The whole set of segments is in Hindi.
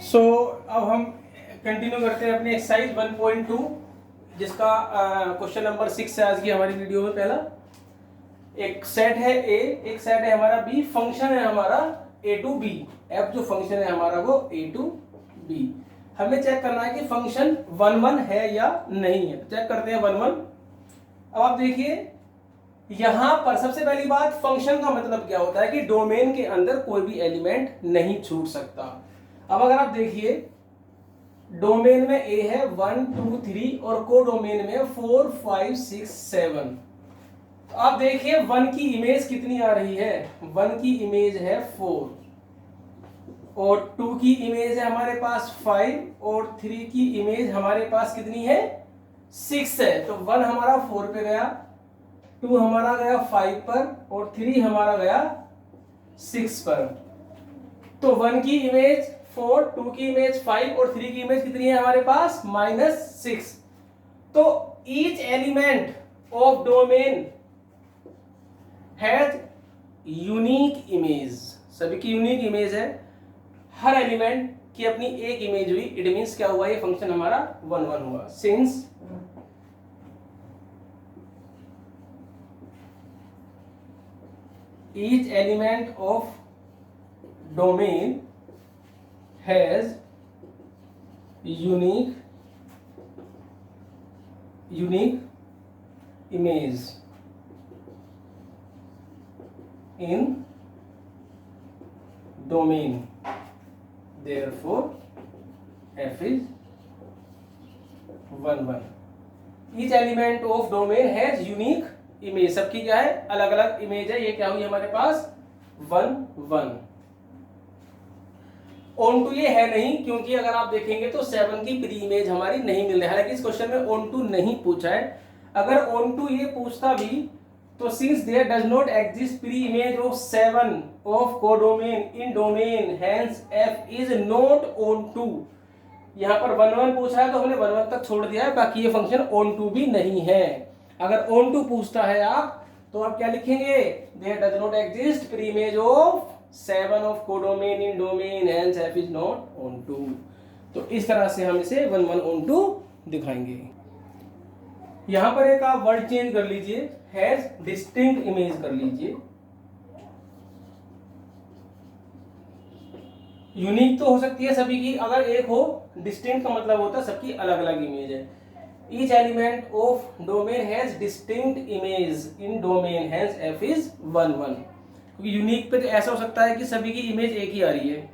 सो अब हम कंटिन्यू करते हैं अपने एक्सरसाइज 1.2 जिसका क्वेश्चन नंबर 6 है आज की हमारी वीडियो में। पहला एक सेट है ए, एक सेट है हमारा बी, फंक्शन है हमारा ए टू बी। एफ जो फंक्शन है हमारा वो ए टू बी। हमें चेक करना है कि फंक्शन 1 1 है या नहीं है। चेक करते हैं 1 1। अब आप देखिए यहां पर सबसे पहली बात, फंक्शन का मतलब क्या होता है कि डोमेन के अंदर कोई भी एलिमेंट नहीं छूट सकता। अब अगर आप देखिए डोमेन में ए है 1 2 3 और को डोमेन में 4 5 6 7। तो आप देखिए 1 की इमेज कितनी आ रही है, 1 की इमेज है 4 और 2 की इमेज है हमारे पास 5 और 3 की इमेज हमारे पास कितनी है 6 है। तो 1 हमारा 4 पे गया, 2 हमारा गया 5 पर और 3 हमारा गया 6 पर। तो 1 की इमेज 4, 2 की इमेज 5 और 3 की इमेज कितनी है हमारे पास -6। तो each element of domain has unique image. सभी की यूनिक इमेज है, हर एलिमेंट की अपनी एक इमेज हुई। इट मींस क्या हुआ, ये फंक्शन हमारा 1 1 हुआ। Since each element of domain has unique image in domain, therefore f is 1 1। each element of domain has unique image, सबकी क्या है अलग अलग इमेज है। ये क्या हुई हमारे पास 1 1। ऑन टू ये है नहीं, क्योंकि अगर आप देखेंगे तो 7 की प्री इमेज हमारी नहीं मिल रही है। हालांकि इस क्वेश्चन में ऑन टू नहीं पूछा है। अगर ऑन टू ये पूछता भी तो since there does not exist preimage of 7 of codomain in domain hence f is not onto. यहां पर 1 1 पूछा है तो हमने 1 1 तक छोड़ दिया है, बाकी ये फंक्शन ऑन टू भी नहीं है। अगर ऑन टू पूछता है आप तो आप क्या लिखेंगे, there does not exist preimage of 7 of codomain in domain hence f is not onto. तो इस तरह से हम इसे 1 1 ऑन टू दिखाएंगे। यहां पर एक आप वर्ड चेंज कर लीजिए, हैज डिस्टिंक्ट इमेज कर लीजिए। यूनिक तो हो सकती है सभी की, अगर एक हो डिस्टिंक्ट का मतलब होता है सबकी अलग अलग इमेज है। Each element of domain has distinct image in domain, hence f is 1 1। क्योंकि यूनिक पे तो ऐसा हो सकता है कि सभी की इमेज एक ही आ रही है,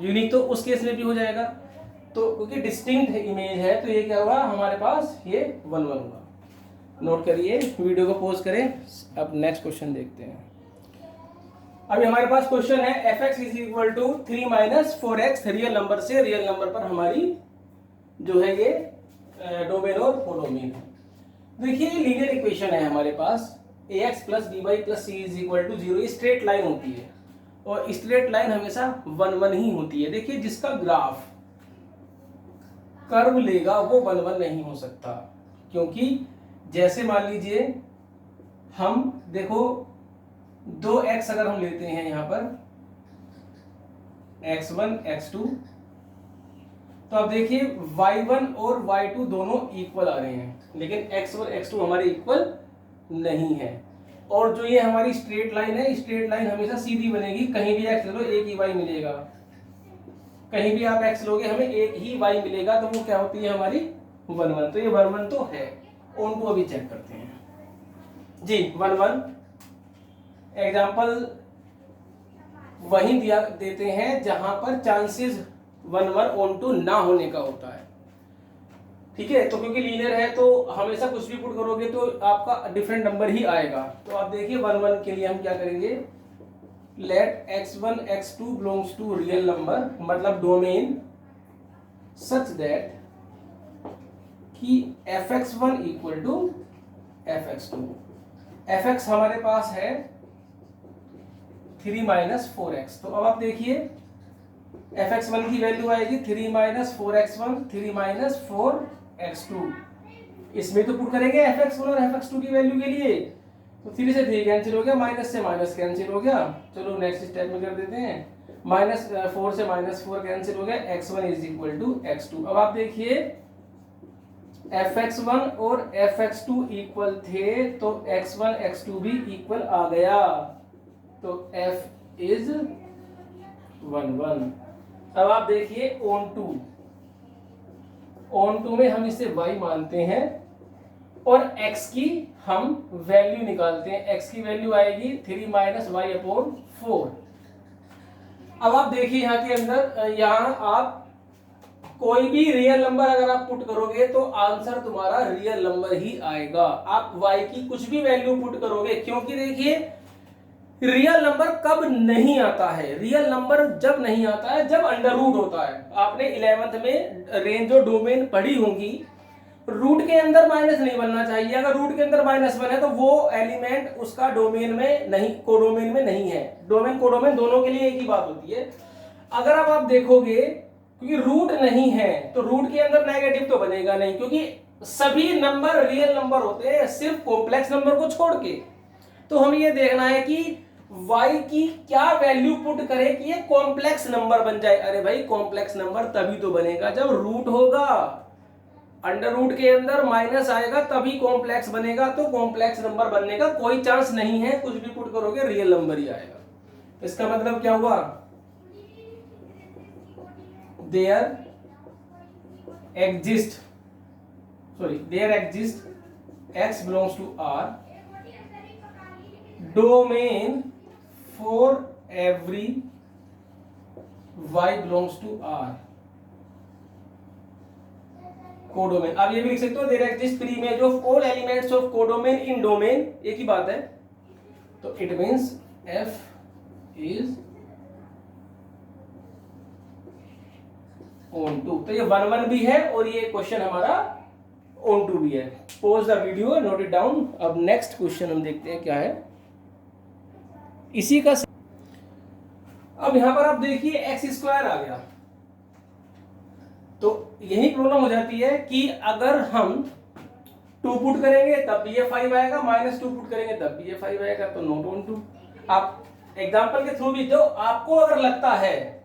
यूनिक तो उस केस में भी हो जाएगा। तो क्योंकि डिस्टिंक्ट इमेज है तो ये क्या हुआ हमारे पास, ये 1 1 हुआ। नोट करिए, वीडियो को पॉज करें। अब नेक्स्ट क्वेश्चन देखते हैं। अभी हमारे पास क्वेश्चन है fx is equal to 3 - 4x। Real number से रियल नंबर पर हमारी जो है ये डोमेन और कोडोमेन। देखिए लीनियर इक्वेशन है हमारे पास, ax + by + c = 0। ये स्ट्रेट लाइन होती है और स्ट्रेट लाइन हमेशा 1 1 ही होती है। देखिए जिसका ग्राफ कर्व लेगा वो 1 1 नहीं हो सकता, क्योंकि जैसे मान लीजिए हम देखो 2x अगर हम लेते हैं यहां पर x1 x2, तो अब देखिए y1 और y2 दोनों इक्वल आ रहे हैं, लेकिन x1 x2 हमारे इक्वल नहीं है। और जो ये हमारी स्ट्रेट लाइन है, स्ट्रेट लाइन हमेशा सीधी बनेगी। कहीं भी x ले लो एक ही y मिलेगा, कहीं भी आप x लोगे हमें एक ही y मिलेगा। तो वो क्या होती है हमारी 1 1। तो ये 1 1 तो है। ऑन टू अभी चेक करते हैं जी। 1 1 एग्जाम्पल वही दिया देते हैं जहां पर चांसेस 1 1 ऑन टू ना होने का होता है। ठीक है, तो क्योंकि लीनियर है तो हमेशा कुछ भी पुट करोगे तो आपका डिफरेंट नंबर ही आएगा। तो आप देखिए 1 1 के लिए हम क्या करेंगे, let x1 x2 belongs to real number, मतलब डोमेन सच दैट कि fx1 equal to fx2। fx हमारे पास है 3 - 4x। तो अब आप देखिए fx1 की वैल्यू आएगी 3 - 4x1 3 - 4x2। इसमें तो पुट करेंगे fx1 और fx2 की वैल्यू के लिए, तो 3 से 3 कैंसिल हो गया, माइनस से माइनस कैंसिल हो गया। चलो नेक्स्ट स्टेप में कर देते हैं। -4 से -4 कैंसिल हो गया, x1 is equal to x2। अब आप देखिए fx1 और fx2 इक्वल थे तो x1 x2 भी इक्वल आ गया, तो f इज 1 1। अब आप देखिए ऑन टू में हम इसे y मानते हैं और x की हम वैल्यू निकालते हैं। x की वैल्यू आएगी 3 - y/4। अब आप देखिए यहाँ के अंदर, यहाँ आप कोई भी रियल नंबर अगर आप पुट करोगे तो आंसर तुम्हारा रियल नंबर ही आएगा। आप y की कुछ भी वैल्यू पुट करोगे, क्योंकि देखिए रियल नंबर कब नहीं आता है, रियल नंबर जब नहीं आता है जब अंडर रूट होता है। आपने 11th में रेंज और डोमेन पढ़ी होंगी, रूट के अंदर माइनस नहीं बनना चाहिए। अगर रूट के अंदर -1 है तो वो एलिमेंट उसका डोमेन में नहीं, कोडोमेन में नहीं है। डोमेन कोडोमेन दोनों के लिए एक ही बात होती है। अगर अब आप देखोगे क्योंकि रूट नहीं है तो रूट के अंदर नेगेटिव तो बनेगा नहीं, क्योंकि सभी नंबर रियल नंबर होते हैं सिर्फ कॉम्प्लेक्स नंबर को छोड़ के। तो हमें ये देखना है कि y की क्या वैल्यू पुट करें कि ये कॉम्प्लेक्स नंबर बन जाए। अरे भाई कॉम्प्लेक्स नंबर तभी तो बनेगा जब रूट होगा, अंडर रूट के अंदर माइनस आएगा तभी कॉम्प्लेक्स बनेगा। तो कॉम्प्लेक्स नंबर बनने का कोई चांस नहीं है, कुछ भी पुट करोगे रियल नंबर ही आएगा। इसका मतलब क्या हुआ, there exists x belongs to R domain for every y belongs to R codomain. आप ये भी लिख सकते हो there exist preimage of all elements of codomain in domain, एक ही बात है। तो it means f is onto. तो ये 1 1 भी है और ये क्वेश्चन हमारा ऑन टू भी है। Pause the video, note it down. अब नेक्स्ट क्वेश्चन हम देखते हैं क्या है इसी का। अब यहां पर आप देखिए x² आ गया, तो यही प्रॉब्लम हो जाती है कि अगर हम 2 पुट करेंगे तब भी ये 5 आएगा, -2 पुट करेंगे तब भी ये 5 आएगा, तो नॉट ऑन टू। आप एग्जांपल के थ्रू भी, जो आपको अगर लगता है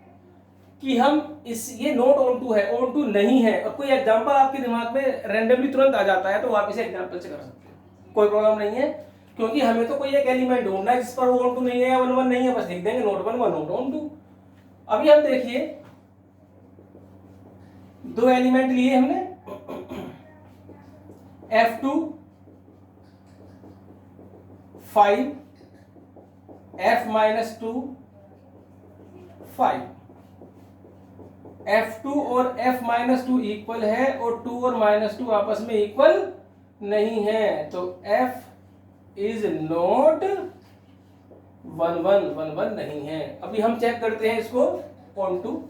कि हम ये नोट ऑन टू है, ऑन टू नहीं है, और कोई एग्जांपल आपके दिमाग में रैंडमली तुरंत आ जाता है तो आप इसे एग्जांपल से कर सकते हैं, कोई प्रॉब्लम नहीं है। क्योंकि हमें तो कोई एक एलिमेंट ढूंढना है जिस पर ऑन टू नहीं है या 1 1 नहीं है, बस लिख देंगे नोट 1 1 नोट ऑन टू। अभी हम देखिए 2 एलिमेंट लिए हमने, f2 5, f-2 5। f2 और f-2 इक्वल है और 2 और -2 आपस में इक्वल नहीं है, तो f इज नॉट 1 1 1 1 नहीं है। अभी हम चेक करते हैं इसको onto.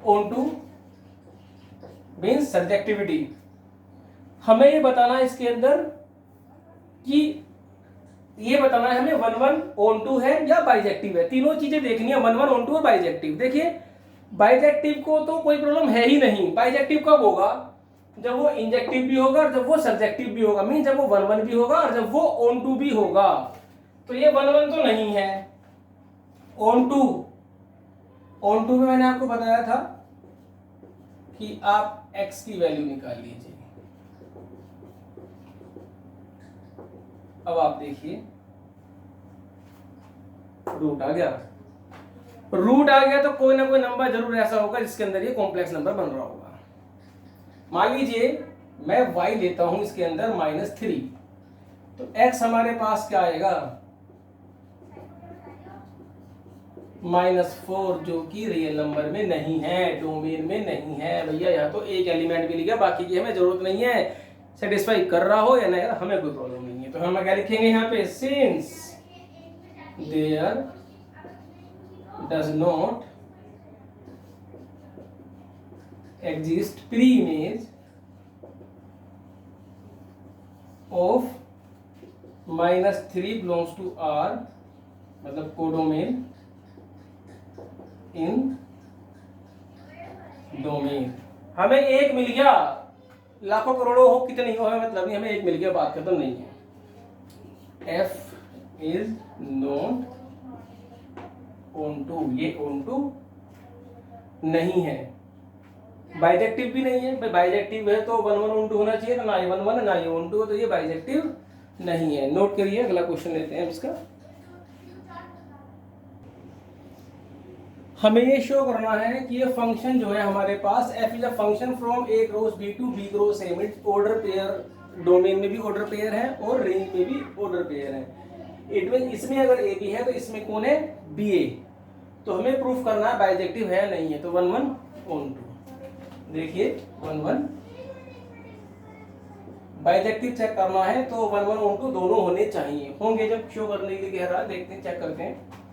Onto means surjectivity. हमें ये बताना है इसके अंदर कि ये बताना है हमें 1 1 ऑन टू है या बाइजेक्टिव है। तीनों चीजें देखनी है, 1 1 ऑन टू और बाइजेक्टिव। देखिए बाइजेक्टिव को तो कोई प्रॉब्लम है ही नहीं। बाइजेक्टिव कब होगा, जब वो इंजेक्टिव भी होगा और जब वो सब्जेक्टिव भी होगा, मीन जब वो 1 1 भी होगा और जब वो ऑन टू भी होगा। तो ये 1 1 तो नहीं है। ऑन टू में मैंने आपको बताया था कि आप x की वैल्यू निकाल लीजिए। अब आप देखिए रूट आ गया, तो कोई ना कोई नंबर जरूर ऐसा होगा जिसके अंदर ये कॉम्प्लेक्स नंबर बन रहा होगा। मान लीजिए मैं y लेता हूं इसके अंदर -3, तो x हमारे पास क्या आएगा -4, जो कि रियल नंबर में नहीं है, डोमेन में नहीं है। भैया यहाँ तो एक एलिमेंट भी लिखा, बाकी की हमें जरूरत नहीं है, सेटिस्फाई कर रहा हो या नहीं हमें कोई प्रॉब्लम नहीं है। तो हम क्या लिखेंगे यहाँ पे, since there does not exist preimage of -3 belongs to R, मतलब कोडोमेन इन डोमेन। हमें एक मिल गया, लाखों करोड़ों हो कितने हो हमें मतलब नहीं, हमें एक मिल गया, बात खत्म नहीं है। f is not onto, ये ऑन टू नहीं है, बाइजेक्टिव भी नहीं है। बाइजेक्टिव है तो 1 1 ऑन टू होना चाहिए, तो ना ये 1 1 ना ये ऑन टू है, तो ये बाइजेक्टिव नहीं है। नोट करिए, अगला क्वेश्चन लेते हैं इसका। हमें ये शो करना है कि ये फंक्शन जो है हमारे पास f is a function from a cross b to b cross a, means order pair, domain में भी ऑर्डर पेयर है और रेंज में भी ऑर्डर पेयर है। इट मीन इसमें अगर ए बी है तो इसमें कौन है, बी ए। तो हमें प्रूफ करना है बाइजेक्टिव है या नहीं है, तो 1 1 ऑन टू। देखिए 1 1 बाइजेक्टिव चेक करना है तो 1 1 ऑन टू दोनों होने चाहिए, होंगे जब शो करने के लिए कह रहा है। देखते हैं, चेक करते हैं।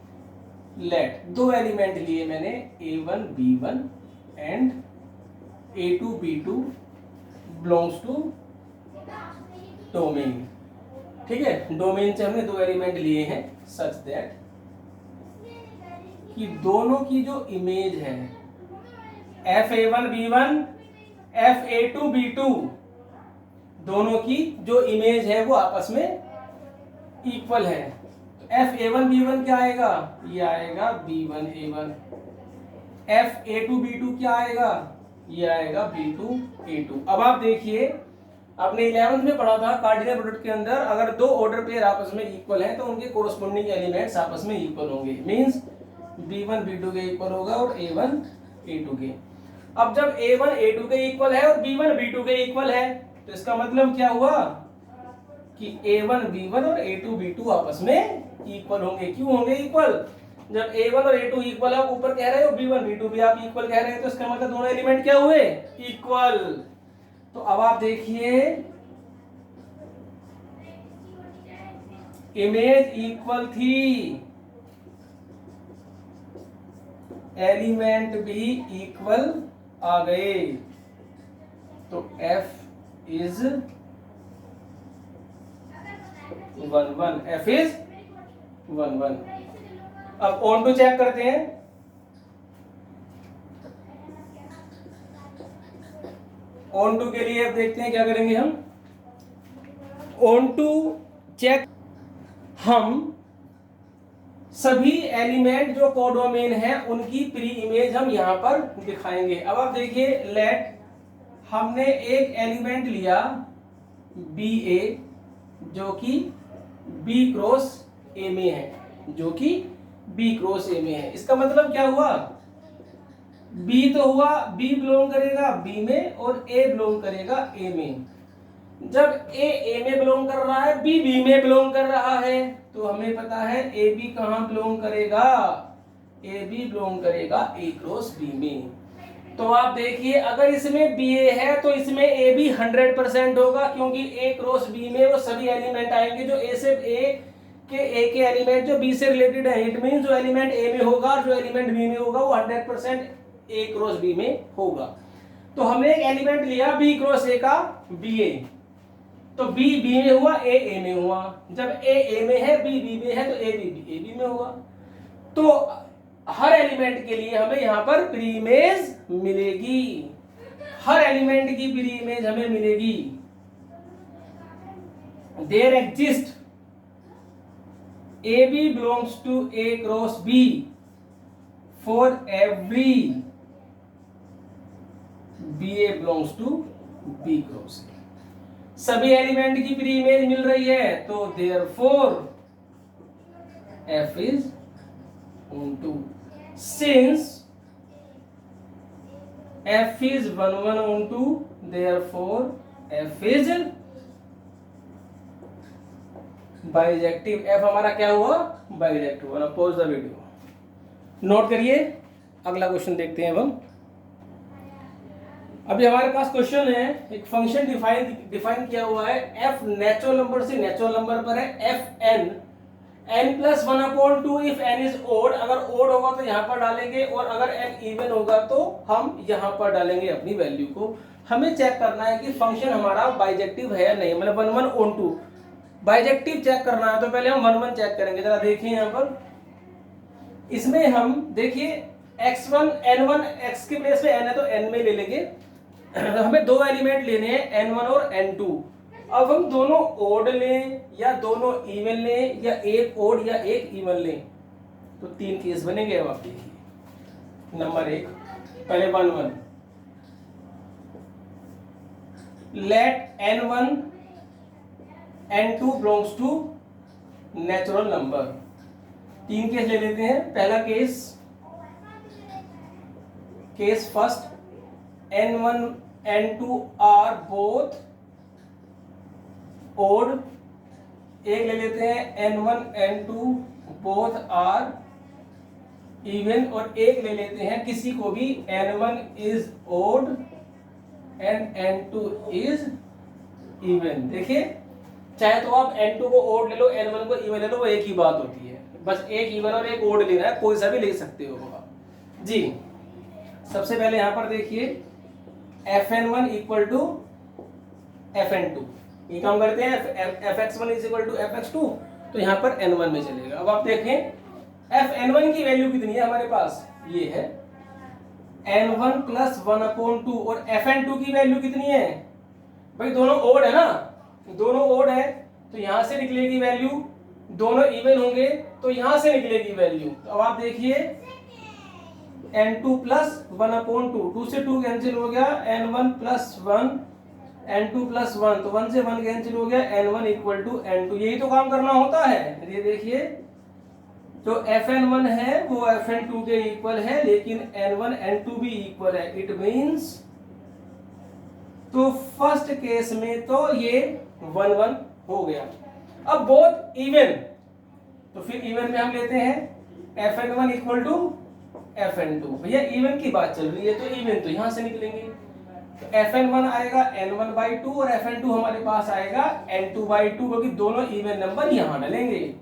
लेट, दो एलिमेंट लिए मैंने a1 b1 and a2 b2 belongs to domain. ठीक है, डोमेन से हमने दो एलिमेंट लिए हैं सच दैट कि दोनों की जो इमेज है fa1 b1 fa2 b2, दोनों की जो इमेज है वो आपस में इक्वल है। fa1 b1 क्या आएगा, ये आएगा b1 a1। fa2 b2 क्या आएगा, ये आएगा b2 a2। अब आप देखिए, आपने 11th में पढ़ा था कार्डिनल प्रोडक्ट के अंदर अगर दो ऑर्डर पेयर आपस में इक्वल हैं तो उनके कोरस्पोंडिंग एलिमेंट्स आपस में इक्वल होंगे, मींस b1 b2 के इक्वल होगा और a1 a2 के। अब जब a1 a2 के इक्वल है और b1 b2 के इक्वल है तो इसका मतलब क्या हुआ कि a1 b1 और a2 b2 आपस में इक्वल होंगे। क्यों होंगे इक्वल, जब a1 और a2 इक्वल है, ऊपर कह रहे हो b1 b2 भी आप इक्वल कह रहे हैं, तो इसका मतलब दोनों एलिमेंट क्या हुए, इक्वल। तो अब आप देखिए, इमेज इक्वल थी, एलिमेंट भी इक्वल आ गए, तो f इज 1 1, f इज 1 1। अब ऑन टू चेक करते हैं। ऑन टू के लिए अब देखते हैं क्या करेंगे हम। ऑन टू चेक, हम सभी एलिमेंट जो कोडोमेन है उनकी प्री इमेज हम यहां पर दिखाएंगे। अब आप देखिए, लेट, हमने एक एलिमेंट लिया बी ए जो कि बी क्रॉस ए में है, जो कि बी क्रॉस ए में है। इसका मतलब क्या हुआ, बी तो हुआ, बी बिलोंग करेगा बी में और ए बिलोंग करेगा ए में। जब ए में बिलोंग कर रहा है, बी में बिलोंग कर रहा है, तो हमें पता है ए बी कहां बिलोंग करेगा, ए बी बिलोंग करेगा ए क्रॉस बी में। तो आप देखिए, अगर इसमें बी ए है तो इसमें ए बी 100% होगा, क्योंकि ए क्रॉस बी में वो सभी एलिमेंट आएंगे जो ए के एलिमेंट जो बी से रिलेटेड है। इट मीन जो एलिमेंट ए में होगा और जो एलिमेंट बी में होगा वो 100% ए क्रॉस बी में होगा। तो हमने एक एलिमेंट लिया बी क्रॉस ए का बी ए, तो बी बी में हुआ, ए में हुआ। जब ए में है, बी में है, तो ए बी में होगा। तो हर एलिमेंट के लिए हमें यहां पर प्री इमेज मिलेगी, हर एलिमेंट की प्री इमेज हमें मिलेगी। There exist a b belongs to a cross b for every b a belongs to b cross a. सभी एलिमेंट की प्री इमेज मिल रही है, तो therefore f is onto. Since f is 1 1 on 2, therefore f is bijective. f हमारा क्या हुआ, bijective. Pause the video, note करिए, अगला क्वेश्चन देखते हैं अब हम। अभी हमारे पास क्वेश्चन है, एक फंक्शन डिफाइन किया हुआ है, f नेचुरल नंबर से नेचुरल नंबर पर है, fn n+1/2 if n is odd. अगर ओड होगा तो यहाँ पर डालेंगे, और अगर n इवन होगा तो हम यहाँ पर डालेंगे अपनी वैल्यू को। हमें चेक करना है कि फंक्शन हमारा बाइजेक्टिव है या नहीं, मतलब 1 1 on 2 बाइजेक्टिव चेक करना है। तो पहले हम 1 1 चेक करेंगे, जरा देखिए यहाँ पर। इसमें हम देखिए x1 n1, x के प्लेस पे n है तो n में ले लेंगे। हमें दो एलिमेंट लेने हैं n1 और n2। अब हम दोनों ओड लें या दोनों इवन लें या एक ओड या एक इवन लें, तो 3 केस बनेंगे। अब आप देखिए नंबर 1, पहले 1 1, let n1 n2 belongs to natural number. 3 case ले लेते हैं। पहला case first, n1 n2 are both odd. एक ले लेते हैं n1 n2 both are even, और एक ले लेते हैं किसी को भी n1 is odd and n2 is even. देखिए चाहे तो आप n2 को ओड ले लो, n1 को इवन ले लो, वो एक ही बात होती है। बस एक इवन और एक ओड लेना है, कोई सा भी ले सकते हो आप जी। सबसे पहले यहां पर देखिए fn1 इक्वल टू fn2, ये काम करते हैं fx1 is equal to fx2, तो यहां पर n1 में चलेगा। अब आप देखें fn1 की वैल्यू कितनी है हमारे पास, ये है n1 प्लस 1/2, और fn2 की वैल्यू कितनी है भाई, दोनों ओड है ना, दोनों ओड है तो यहां से निकलेगी वैल्यू, दोनों इवन होंगे तो यहां से निकलेगी वैल्यू। तो अब आप देखिए n2 प्लस 1/2, 2 से 2 कैंसिल हो गया, n1 प्लस 1 n2 प्लस 1, तो 1 से 1 कैंसिल हो गया, n1 इक्वल टू n2। यही तो काम करना होता है। ये देखिए जो fn1 है वो fn2 के इक्वल है, लेकिन n1 n2 भी इक्वल है। इट मींस तो फर्स्ट केस में तो ये 1 1 हो गया। अब बोथ इवन, तो फिर इवन में हम लेते हैं fn1 इक्वल टू fn2। भैया इवन की बात चल रही है तो इवन तो यहां से निकलेंगे, तो fn1 आएगा n1/2 और fn2 हमारे पास आएगा n2/2, क्योंकि दोनों इवन नंबर यहां डालेंगे,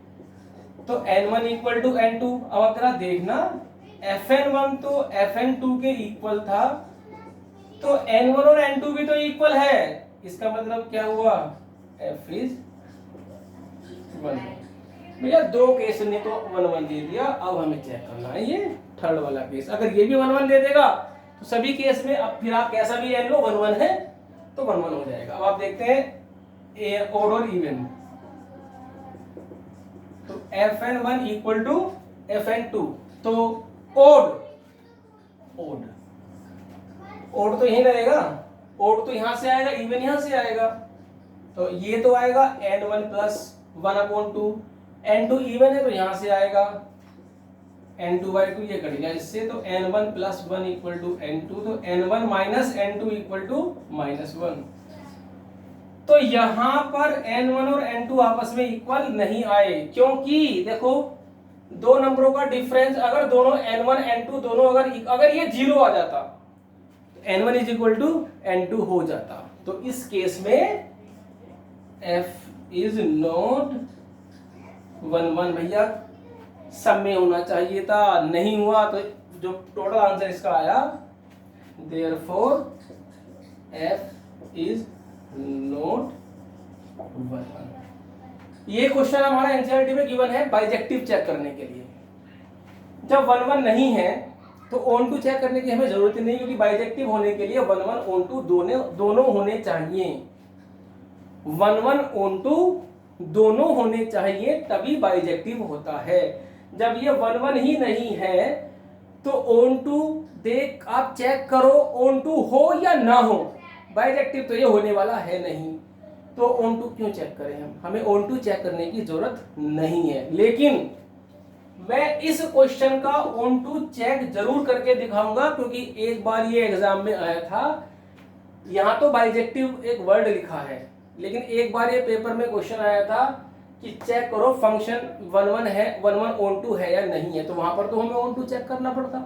तो n1 इक्वल टू n2। अब आप जरा देखना fn1 तो fn2 के इक्वल था, तो n1 और n2 भी तो इक्वल है, इसका मतलब क्या हुआ, f इज 1। भैया 2 केस ने तो 1 1 दे दिया, अब हमें चेक करना है ये थर्ड वाला केस। अगर ये भी 1 1 दे देगा तो सभी केस में अब फिर आप कैसा भी n लो 1 1 है तो 1 1 हो जाएगा। अब आप देखते हैं ओड और इवन, तो fn1 इक्वल टू fn2, तो ओड तो यही रहेगा, ओड तो यहां से आएगा, इवन यहां से आएगा, तो ये तो आएगा n1 प्लस 1/2, n2 इवन है तो यहां से आएगा n2/2, ये कट गया इससे, तो n1 plus 1 equal to n2, तो n1 minus n2 equal to -1। तो यहां पर n1 और n2 आपस में इक्वल नहीं आए, क्योंकि देखो दो नंबरों का डिफरेंस, अगर दोनों n1 n2 दोनों अगर ये 0 आ जाता तो n1 is equal to n2 हो जाता। तो इस केस में f इज नॉट 1 1। भैया सब में होना चाहिए था, नहीं हुआ, तो जो टोटल आंसर इसका आया देयरफॉर f इज नॉट 1 1। ये क्वेश्चन हमारा एनसीईआरटी में गिवन है बाइजेक्टिव चेक करने के लिए। जब 1 1 नहीं है तो ऑन टू चेक करने की हमें जरूरत नहीं, क्योंकि बाइजेक्टिव होने के लिए 1 1 ऑन टू दोनों होने चाहिए, 1 1 ऑन टू दोनों होने चाहिए, तभी बाइजेक्टिव होता है। जब ये 1 1 ही नहीं है तो ऑन टू देख आप चेक करो, ऑन टू हो या ना हो, बाइजेक्टिव तो ये होने वाला है नहीं, तो ऑन टू क्यों चेक करें हमें ऑन टू चेक करने की जरूरत नहीं है। लेकिन मैं इस क्वेश्चन का ऑन टू चेक जरूर करके दिखाऊंगा, क्योंकि एक बार ये एग्जाम में आया था, यहां तो बाइजेक्टिव एक वर्ड लिखा है, लेकिन एक बार ये पेपर में क्वेश्चन आया था कि चेक करो फंक्शन 1 1 है, 1 1 ऑन टू है या नहीं है, तो वहां पर तो हमें ऑन टू चेक करना पड़ता।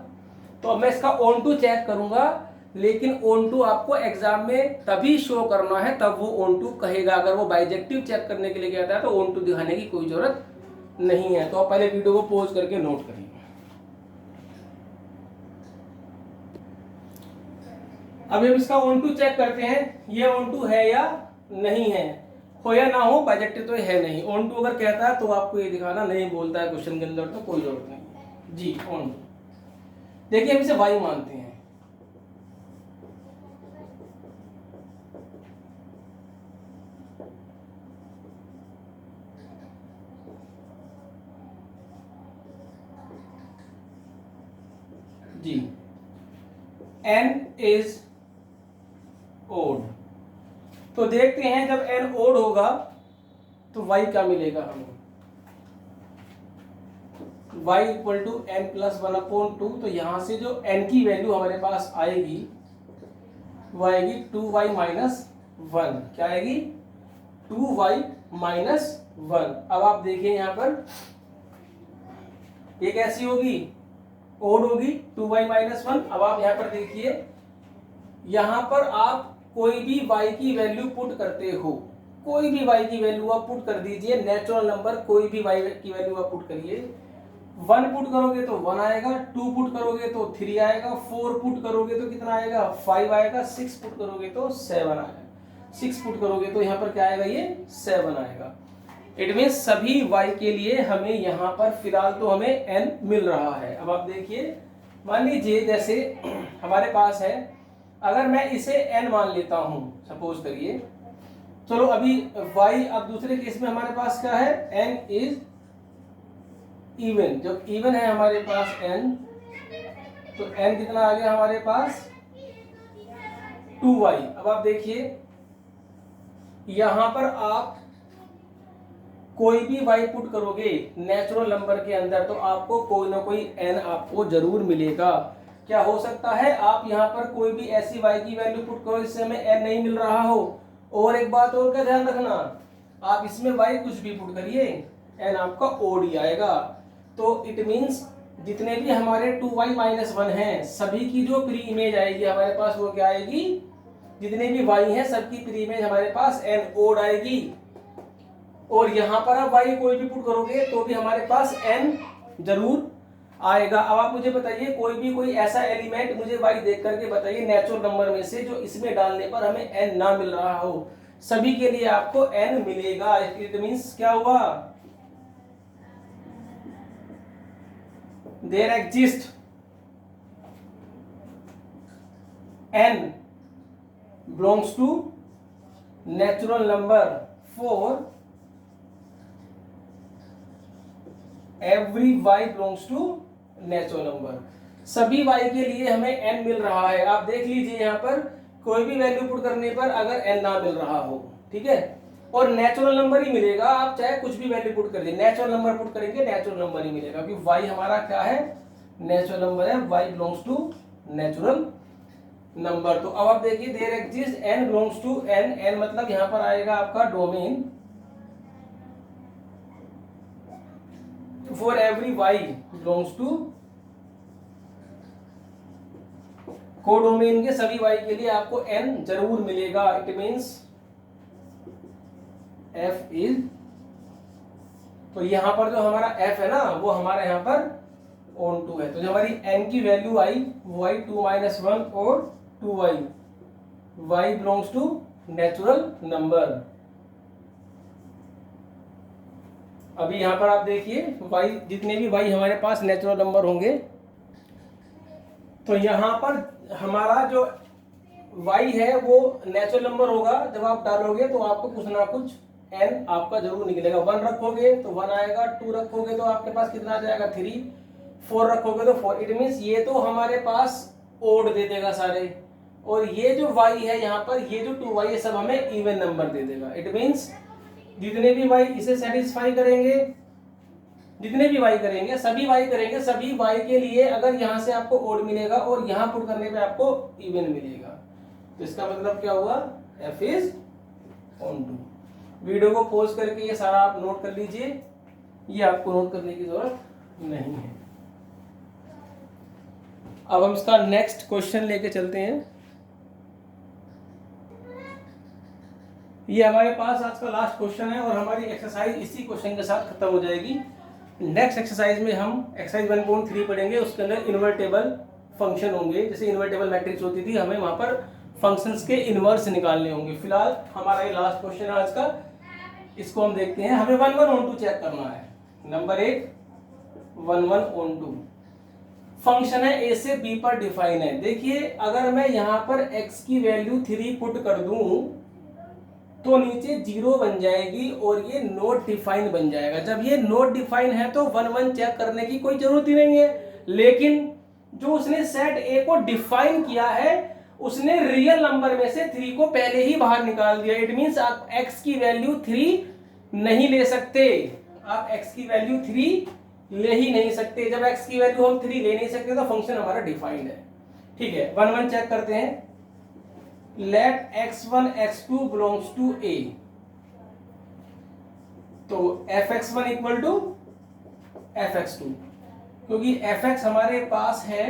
तो अब मैं इसका ऑन टू चेक करूंगा, लेकिन ऑन टू आपको एग्जाम में तभी शो करना है, तब वो ऑन टू कहेगा। अगर वो बाइजेक्टिव चेक करने के लिए कहता है तो ऑन टू दिखाने की कोई जरूरत नहीं है। तो आप पहले वीडियो को पॉज करके नोट करिए। अब हम इसका ऑन टू चेक करते हैं, ये ऑन टू है या नहीं है, हो या ना हो, बाइजेक्टिव तो है नहीं। ऑन टू अगर कहता है तो आपको ये दिखाना, नहीं बोलता है क्वेश्चन के अंदर तो कोई जरूरत नहीं जी। ऑन टू देखिए हम इसे वाई मानते हैं, जी n इज ओड। तो देखते हैं जब n ओड होगा तो y क्या मिलेगा हमें, y equal to n plus 1/2। तो यहां से जो n की वैल्यू हमारे पास आएगी वो आएगी 2y माइनस 1। क्या आएगी, 2y माइनस 1। अब आप देखिए यहां पर ये कैसी होगी, ओड होगी, 2y माइनस 1। अब आप यहां पर देखिए, यहां पर आप कोई भी y की वैल्यू पुट करते हो, कोई भी y की वैल्यू आप पुट कर दीजिए, नेचुरल नंबर कोई भी y की वैल्यू आप पुट करिए। 1 पुट करोगे तो 1 आएगा, 2 पुट करोगे तो 3 आएगा, 4 पुट करोगे तो कितना आएगा, 5 आएगा, 6 पुट करोगे तो 7 आएगा, 6 पुट करोगे तो यहाँ पर क्या आएगा, ये 7 आएगा। इट मीन सभी y के लिए हमें यहाँ पर फिलहाल तो हमें n मिल रहा है। अब आप देखिए, मान लीजिए जैसे हमारे पास है, अगर मैं इसे n मान लेता हूं, सपोज करिए, चलो अभी y, अब दूसरे केस में हमारे पास क्या है, n इज इवन। जब इवन है हमारे पास n, तो n कितना आ गया हमारे पास, 2y। अब आप देखिए यहां पर आप कोई भी y पुट करोगे नेचुरल नंबर के अंदर तो आपको कोई ना कोई n आपको जरूर मिलेगा। क्या हो सकता है, आप यहाँ पर कोई भी ऐसी y की वैल्यू पुट करो जिससे हमें n नहीं मिल रहा हो। और एक बात और का ध्यान रखना, आप इसमें y कुछ भी पुट करिए n आपका ओड ही आएगा। तो इट मींस जितने भी हमारे 2y माइनस 1 हैं, सभी की जो प्री इमेज आएगी हमारे पास वो क्या आएगी, जितने भी y हैं सबकी प्री इमेज हमारे पास n ओड आएगी। और यहां पर आप y कोई भी पुट करोगे तो भी हमारे पास n जरूर आएगा। अब आप मुझे बताइए कोई ऐसा एलिमेंट मुझे y देख करके बताइए नेचुरल नंबर में से जो इसमें डालने पर हमें n ना मिल रहा हो। सभी के लिए आपको n मिलेगा। इट मींस क्या हुआ, there exist n belongs to natural number for every y belongs to natural number. सभी y के लिए हमें n मिल रहा है। आप देख लीजिए यहाँ पर कोई भी वैल्यू पुट करने पर अगर n ना मिल रहा हो, ठीक है, और नेचुरल नंबर ही मिलेगा, आप चाहे कुछ भी वैल्यू पुट कर दीजिए, नेचुरल नंबर पुट करेंगे नेचुरल नंबर ही मिलेगा, क्योंकि y हमारा क्या है, नेचुरल नंबर है, y belongs to natural number. तो अब आप देखिए there exist n belongs to n, n मतलब यहाँ पर आएगा आपका domain for every y belongs to codomain के सभी y के लिए आपको n जरूर मिलेगा। इट मींस f इज, तो यहां पर जो हमारा f है ना वो हमारा यहां पर ऑन टू है, तो जो हमारी n की वैल्यू आई वो आई 2 माइनस 1 और 2y, y belongs to natural number. अभी यहां पर आप देखिए y, जितने भी y हमारे पास नेचुरल नंबर होंगे तो यहां पर हमारा जो y है वो नेचुरल नंबर होगा। जब आप डालोगे तो आपको कुछ ना कुछ n आपका जरूर निकलेगा। 1 रखोगे तो 1 आएगा, 2 रखोगे तो आपके पास कितना आ जाएगा 3, 4 रखोगे तो 4। इट मींस ये तो हमारे पास ओड दे देगा सारे, और ये जो y है यहाँ पर, ये जो 2y है सब हमें इवन नंबर दे देगा। इट मींस जितने भी y इसे सेटिस्फाई करेंगे, जितने भी y करेंगे, सभी y करेंगे, सभी y के लिए अगर यहाँ से आपको ओड मिलेगा और यहाँ पुट करने पे आपको इवन मिलेगा, तो इसका मतलब क्या हुआ, f is onto. Video को पॉज करके ये सारा आप नोट कर लीजिए, ये आपको नोट करने की जरूरत नहीं है। अब हम इसका नेक्स्ट क्वेश्चन लेके चलते हैं। ये हमारे पास आज का लास्ट क्वेश्चन है और हमारी एक्सरसाइज इसी क्वेश्चन के साथ खत्म हो जाएगी। नेक्स्ट एक्सरसाइज में हम एक्सरसाइज 1.3 पढ़ेंगे, उसके अंदर इन्वर्टेबल फंक्शन होंगे। जैसे इन्वर्टेबल मैट्रिक्स होती थी, हमें वहां पर फंक्शंस के इनवर्स निकालने होंगे। फिलहाल हमारा ये लास्ट क्वेश्चन है आज का, इसको हम देखते हैं। हमें 1 1 on 2 चेक करना है। नंबर 1 1 1 on 2 फंक्शन है ए से बी पर डिफाइन है। देखिए अगर मैं यहाँ पर x की वैल्यू 3 पुट कर दूं तो नीचे 0 बन जाएगी और ये नॉट डिफाइन बन जाएगा। जब ये नॉट डिफाइन है तो 1 1 चेक करने की कोई जरूरत ही नहीं है। लेकिन जो उसने सेट ए को डिफाइन किया है उसने रियल नंबर में से 3 को पहले ही बाहर निकाल दिया। इट मींस आप x की वैल्यू 3 नहीं ले सकते, आप x की वैल्यू 3 ले ही नहीं सकते। जब x की वैल्यू हम 3 ले नहीं सकते तो फंक्शन हमारा डिफाइंड है। ठीक है, 1 चेक करते हैं। Late x1 x2 belongs to a, तो fx1 इक्वल टू fx2, क्योंकि fx हमारे पास है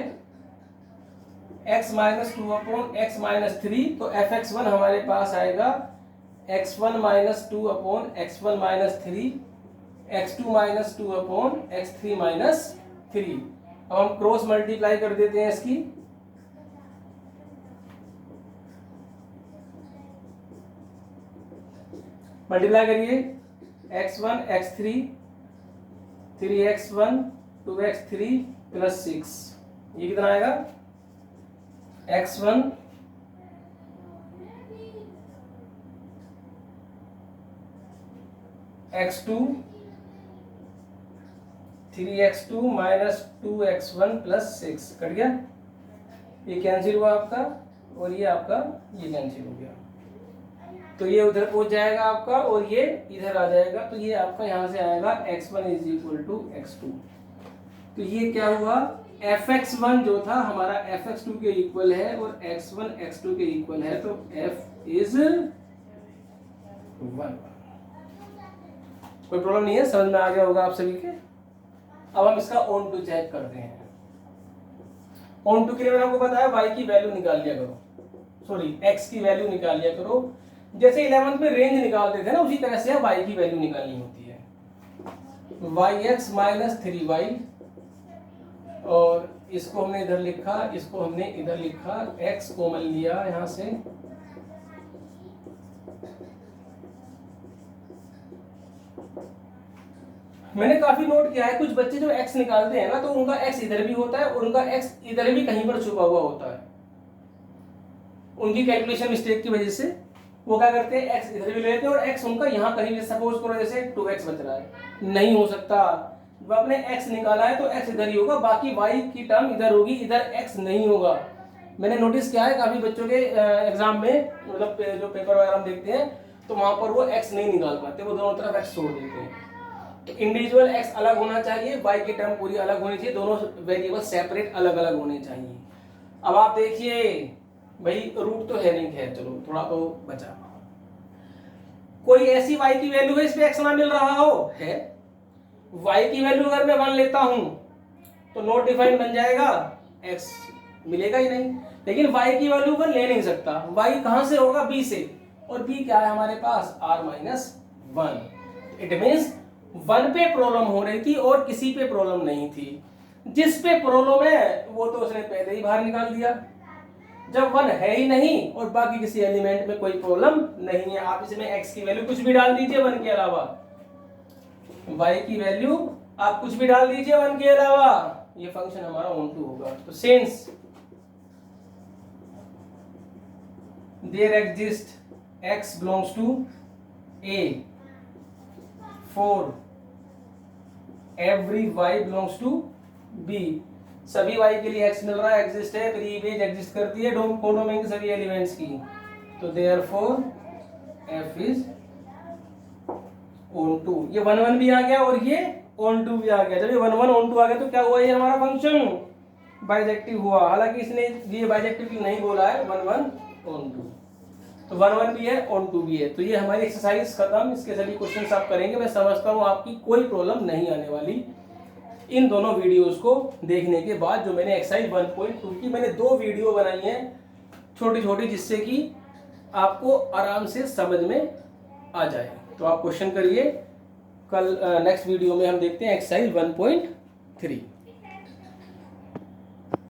x minus 2 upon x minus 3, तो fx1 हमारे पास आएगा x1 minus 2 upon x1 minus 3, x2 minus 2 upon x3 minus 3। अब हम क्रॉस मल्टीप्लाई कर देते हैं इसकी, मल्टीप्लाई करिए x1 x3 3x1 2x3 plus 6, ये कितना आएगा x1 x2 3x2 minus 2x1 plus 6 cut गया, ये कैंसिल हुआ आपका और ये आपका ये कैंसिल हो गया, तो ये उधर पहुंच जाएगा आपका और ये इधर आ जाएगा, तो ये आपका यहां से आएगा x1 is equal to x2। तो ये क्या हुआ, fx1 जो था हमारा fx2 के इक्वल है और x1 x2 के इक्वल है, तो f इज 1। कोई प्रॉब्लम नहीं है, समझ में आ गया होगा आप सभी के। अब हम इसका ऑन टू चेक करते हैं। ऑन टू के लिए मैंने आपको बताया y की वैल्यू निकाल लिया करो, सॉरी x की वैल्यू निकाल लिया करो। जैसे 11th में रेंज निकालते थे ना, उसी तरह से y की वैल्यू निकालनी होती है। yx माइनस 3y, और इसको हमने इधर लिखा, इसको हमने इधर लिखा, x कॉमन लिया यहां से, मैंने काफी नोट किया है कुछ बच्चे जो x निकालते हैं ना, तो उनका x इधर भी होता है और उनका x इधर भी कहीं पर छुपा हुआ होता है। उनकी कैलकुलेशन मिस्टेक की वजह से वो क्या करते हैं, x इधर भी ले लेते हैं और x उनका यहाँ कहीं भी, सपोज करो जैसे 2x बच रहा है, नहीं हो सकता। जब आपने x निकाला है तो x इधर ही होगा, बाकी y की टर्म इधर होगी, इधर x नहीं होगा। मैंने नोटिस किया है काफी बच्चों के एग्जाम में, मतलब जो पेपर वगैरह हम देखते हैं तो वहां पर वो x नहीं निकाल पाते, वो दोनों तरफ x छोड़ देते हैं। तो इंडिविजुअल x अलग होना चाहिए, y की टर्म पूरी अलग होनी चाहिए, दोनों वेरिएबल सेपरेट अलग अलग होने चाहिए। अब आप देखिए भाई, रूट तो है नहीं, खैर चलो थोड़ा तो बचा। कोई ऐसी y की वैल्यू है इस पे x ना मिल रहा हो, है y की वैल्यू अगर मैं 1 लेता हूं तो नॉट डिफाइंड बन जाएगा, x मिलेगा ही नहीं। लेकिन y की वैल्यू 1 ले नहीं सकता, y कहां से होगा, b से, और b क्या है हमारे पास, r माइनस 1। इट मीन्स 1 पे प्रॉब्लम हो रही थी और किसी पे प्रॉब्लम नहीं थी। जिस पे प्रॉब्लम है वो तो उसने पहले ही बाहर निकाल दिया। जब 1 है ही नहीं और बाकी किसी एलिमेंट में कोई प्रॉब्लम नहीं है, आप इसमें x की वैल्यू कुछ भी डाल दीजिए 1 के अलावा, y की वैल्यू आप कुछ भी डाल दीजिए 1 के अलावा, ये फंक्शन हमारा ऑन टू होगा। तो since there exist x belongs to a for every y belongs to b, सभी y के लिए x मिल रहा है, एग्जिस्ट है, फिर इमेज एग्जिस्ट करती है कोडोमेन के सभी एलिमेंट्स की, तो therefore f is onto. ये 1 1 भी आ गया और ये ऑन टू भी आ गया। जब ये 1 1 ऑन टू आ गया तो क्या हुआ, ये हमारा फंक्शन बाइजेक्टिव हुआ। हालांकि इसने ये बाइजेक्टिव नहीं बोला है, 1 1 ऑन टू, तो 1 1 भी है ऑन टू भी है। तो ये हमारी एक्सरसाइज खत्म, इसके सभी क्वेश्चंस आप करेंगे। मैं समझता हूँ आपकी कोई प्रॉब्लम नहीं आने वाली इन दोनों वीडियोस को देखने के बाद। जो मैंने एक्सरसाइज 1.2 की मैंने 2 वीडियो बनाई हैं छोटी छोटी, जिससे कि आपको आराम से समझ में आ जाए। तो आप क्वेश्चन करिए, कल नेक्स्ट वीडियो में हम देखते हैं एक्सरसाइज 1.3।